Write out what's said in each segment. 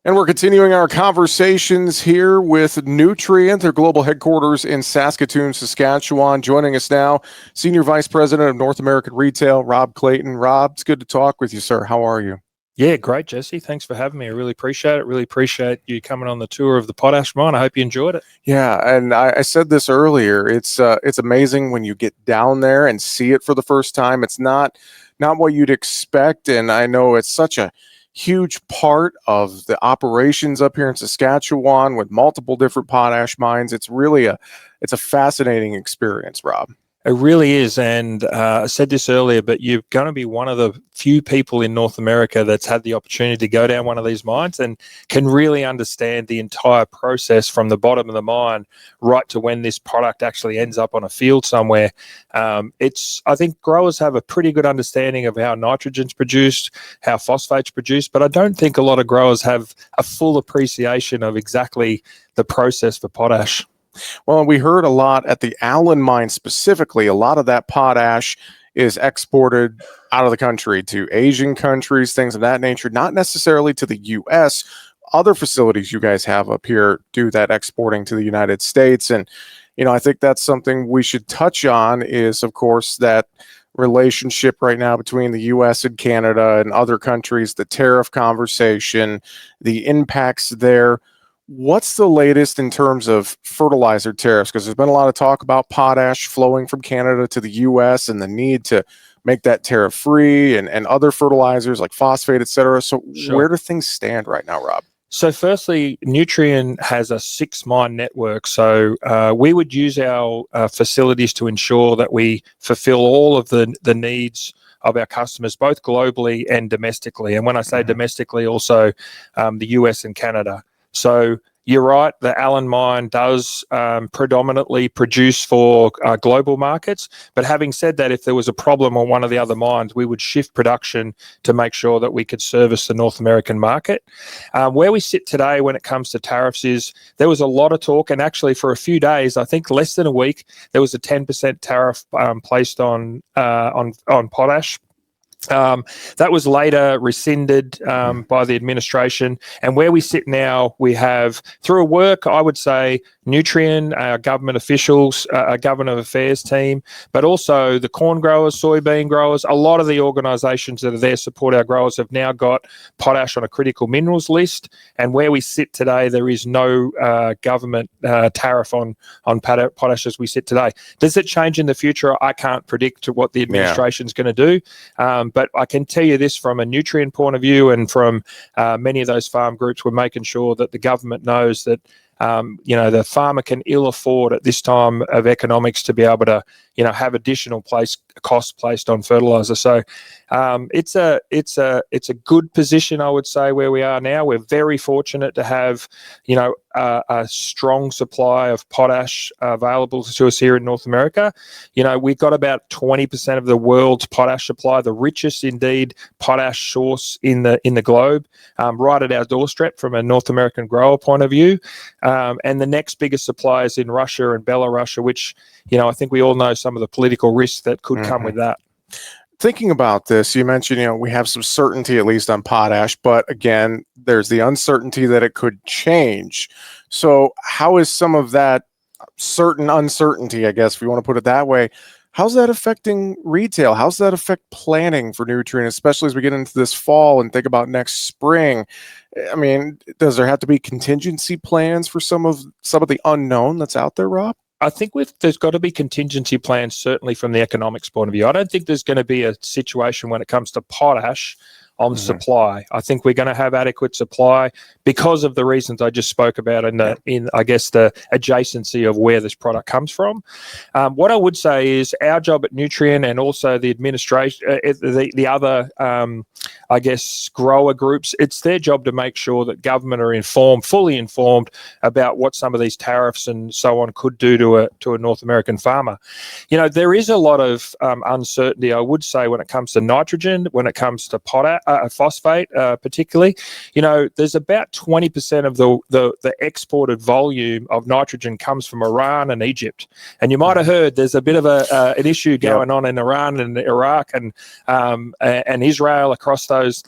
And we're continuing our conversations here with Nutrien, their global headquarters in Saskatoon, Saskatchewan. Joining us now, Senior Vice President of North American Retail, Rob Clayton. Rob, it's good to talk with you, sir. How are you? Yeah, great, Jesse. Thanks for having me. I really appreciate it. Really appreciate you coming on the tour of the Potash mine. I hope you enjoyed it. Yeah, and I said this earlier. It's amazing when you get down there and see it for the first time. It's not what you'd expect, and I know it's such a huge part of the operations up here in Saskatchewan with multiple different potash mines. It's a fascinating experience, Rob. It really is. And I said this earlier, but you're going to be one of the few people in North America that's had the opportunity to go down one of these mines and can really understand the entire process from the bottom of the mine right to when this product actually ends up on a field somewhere. I think growers have a pretty good understanding of how nitrogen's produced, how phosphate's produced, but I don't think a lot of growers have a full appreciation of exactly the process for potash. Well, we heard a lot at the Allan mine specifically. A lot of that potash is exported out of the country to Asian countries, things of that nature, not necessarily to the U.S. Other facilities you guys have up here do that exporting to the United States. And, I think that's something we should touch on is, of course, that relationship right now between the U.S. and Canada and other countries, the tariff conversation, the impacts there. What's the latest in terms of fertilizer tariffs? Because there's been a lot of talk about potash flowing from Canada to the U.S. and the need to make that tariff free and other fertilizers like phosphate, et cetera. So Sure. Where do things stand right now, Rob? So firstly, Nutrien has a 6-mine network. So we would use our facilities to ensure that we fulfill all of the needs of our customers, both globally and domestically. And when I say domestically, also the US and Canada. So you're right, the Allan mine does predominantly produce for global markets. But having said that, if there was a problem on one of the other mines, we would shift production to make sure that we could service the North American market. Where we sit today when it comes to tariffs is there was a lot of talk, and actually for a few days, I think less than a week, there was a 10% tariff placed on potash. That was later rescinded by the administration. And where we sit now, we have, through a work, I would say, Nutrien, our government officials, our government affairs team, but also the corn growers, soybean growers, a lot of the organisations that are there support our growers have now got potash on a critical minerals list. And where we sit today, there is no government tariff on potash as we sit today. Does it change in the future? I can't predict what the administration is going to do. But I can tell you this from a Nutrien point of view and from many of those farm groups, we're making sure that the government knows that the farmer can ill afford at this time of economics to be able to, have additional costs placed on fertilizer. So it's a good position, I would say, where we are now. We're very fortunate to have, a strong supply of potash available to us here in North America. We've got about 20% of the world's potash supply, the richest indeed potash source in the globe, right at our doorstep from a North American grower point of view. And the next biggest supply is in Russia and Belarus, which, I think we all know some of the political risks that could come with that. Thinking about this, you mentioned, we have some certainty at least on potash, but again, there's the uncertainty that it could change. So how is some of that certain uncertainty, I guess, if you want to put it that way, how's that affecting retail? How's that affect planning for Nutrien, especially as we get into this fall and think about next spring? I mean, does there have to be contingency plans for some of the unknown that's out there, Rob? I think there's got to be contingency plans, certainly from the economics point of view. I don't think there's going to be a situation when it comes to potash on supply. I think we're going to have adequate supply because of the reasons I just spoke about in I guess the adjacency of where this product comes from. What I would say is our job at Nutrien and also the administration, the other I guess grower groups, it's their job to make sure that government are fully informed about what some of these tariffs and so on could do to a North American farmer. There is a lot of uncertainty, I would say, when it comes to nitrogen, when it comes to potash, phosphate, particularly. There's about 20% of the exported volume of nitrogen comes from Iran and Egypt. And you might have heard there's a bit of an issue going on in Iran and Iraq and Israel across those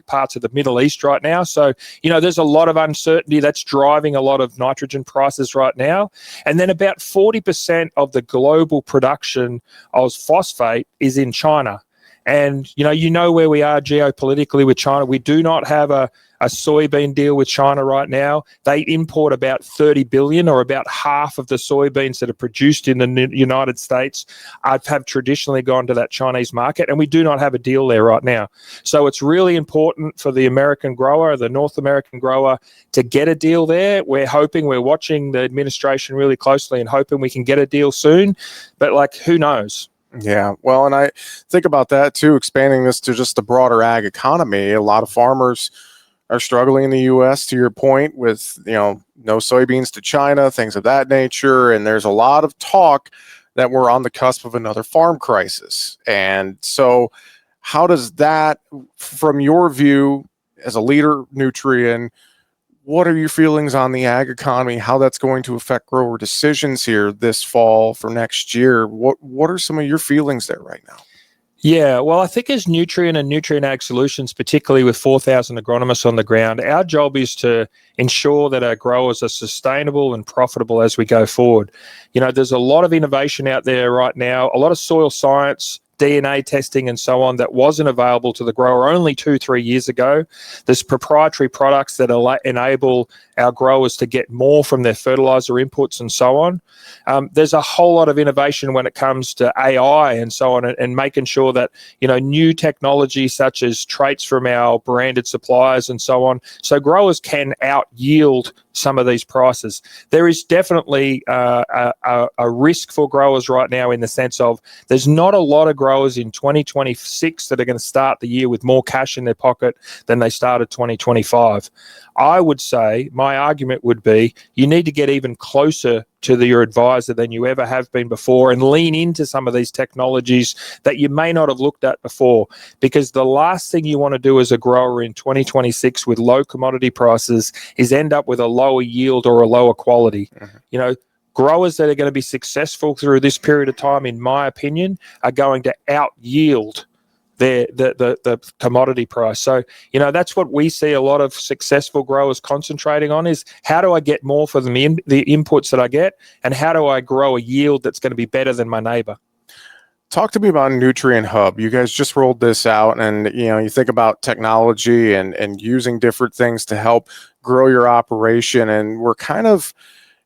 parts of the Middle East right now. So, there's a lot of uncertainty that's driving a lot of nitrogen prices right now. And then about 40% of the global production of phosphate is in China. And, where we are geopolitically with China. We do not have a soybean deal with China right now. They import about 30 billion, or about half of the soybeans that are produced in the United States have traditionally gone to that Chinese market, and we do not have a deal there right now. So it's really important for the American grower, the North American grower, to get a deal there. We're watching the administration really closely and hoping we can get a deal soon, but who knows? Yeah, well, and I think about that too, expanding this to just the broader ag economy. A lot of farmers are struggling in the U.S., to your point, with, no soybeans to China, things of that nature. And there's a lot of talk that we're on the cusp of another farm crisis. And so how does that, from your view as a leader, Nutrien, what are your feelings on the ag economy, how that's going to affect grower decisions here this fall for next year? What are some of your feelings there right now? Yeah, well, I think as Nutrien and Nutrien Ag Solutions, particularly with 4,000 agronomists on the ground, our job is to ensure that our growers are sustainable and profitable as we go forward. There's a lot of innovation out there right now, a lot of soil science, DNA testing and so on that wasn't available to the grower only 2-3 years ago. There's proprietary products that enable our growers to get more from their fertilizer inputs and so on. There's a whole lot of innovation when it comes to AI and so on, and making sure that, new technology such as traits from our branded suppliers and so on, so growers can out yield some of these prices. There is definitely a risk for growers right now, in the sense of there's not a lot of growers in 2026 that are going to start the year with more cash in their pocket than they started 2025. I would say, my argument would be, you need to get even closer to your advisor than you ever have been before, and lean into some of these technologies that you may not have looked at before, because the last thing you want to do as a grower in 2026 with low commodity prices is end up with a lower yield or a lower quality. Growers that are going to be successful through this period of time, in my opinion, are going to out yield the commodity price. So, that's what we see a lot of successful growers concentrating on, is how do I get more for the inputs that I get, and how do I grow a yield that's going to be better than my neighbor? Talk to me about Nutrien Hub. You guys just rolled this out, and you think about technology and using different things to help grow your operation, and we're kind of,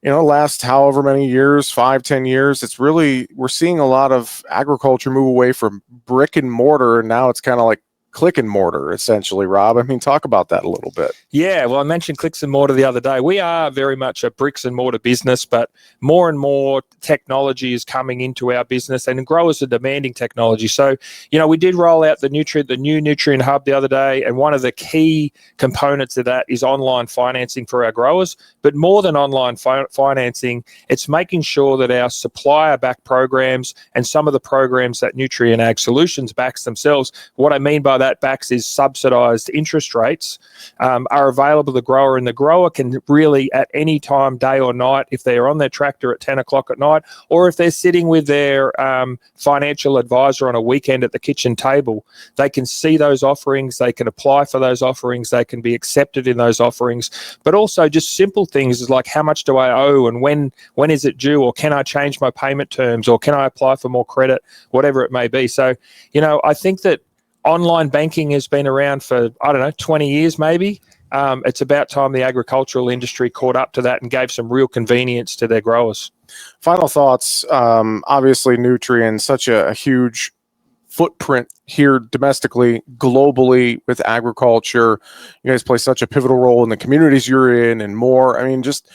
last however many years, 5-10 years, we're seeing a lot of agriculture move away from brick and mortar, and now it's kind of like click and mortar, essentially, Rob. I mean, talk about that a little bit. Yeah, well, I mentioned clicks and mortar the other day. We are very much a bricks and mortar business, but more and more technology is coming into our business, and growers are demanding technology. So, we did roll out the new Nutrien Hub the other day, and one of the key components of that is online financing for our growers. But more than online financing, it's making sure that our supplier-backed programs and some of the programs that Nutrien Ag Solutions backs themselves, what I mean by that backs is subsidized interest rates, are available to the grower, and the grower can really at any time, day or night, if they're on their tractor at 10 o'clock at night, or if they're sitting with their financial advisor on a weekend at the kitchen table, they can see those offerings, they can apply for those offerings, they can be accepted in those offerings. But also just simple things like, how much do I owe, and when is it due, or can I change my payment terms, or can I apply for more credit, whatever it may be. So, I think that online banking has been around for, 20 years maybe. It's about time the agricultural industry caught up to that and gave some real convenience to their growers. Final thoughts. Obviously, Nutrien, such a huge footprint here domestically, globally with agriculture. You guys play such a pivotal role in the communities you're in and more. I mean, just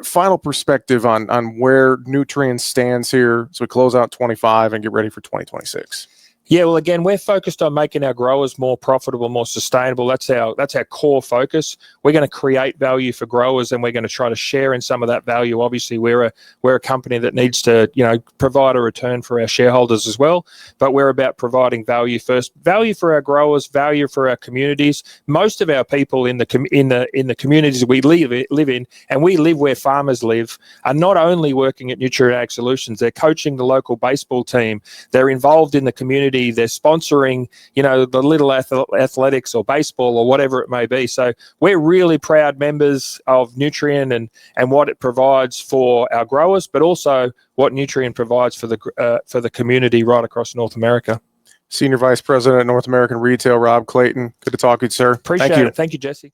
final perspective on where Nutrien stands here as we close out 25 and get ready for 2026. Yeah, well, again, we're focused on making our growers more profitable, more sustainable. That's our core focus. We're going to create value for growers, and we're going to try to share in some of that value. Obviously, we're a company that needs to, provide a return for our shareholders as well. But we're about providing value first, value for our growers, value for our communities. Most of our people in the communities we live in, and we live where farmers live, are not only working at Nutrien Ag Solutions. They're coaching the local baseball team. They're involved in the community. They're sponsoring, the little athletics or baseball or whatever it may be. So we're really proud members of Nutrien and what it provides for our growers, but also what Nutrien provides for the community right across North America. Senior Vice President, North American Retail, Rob Clayton. Good to talk to you, sir. Appreciate it. Thank you, Jesse.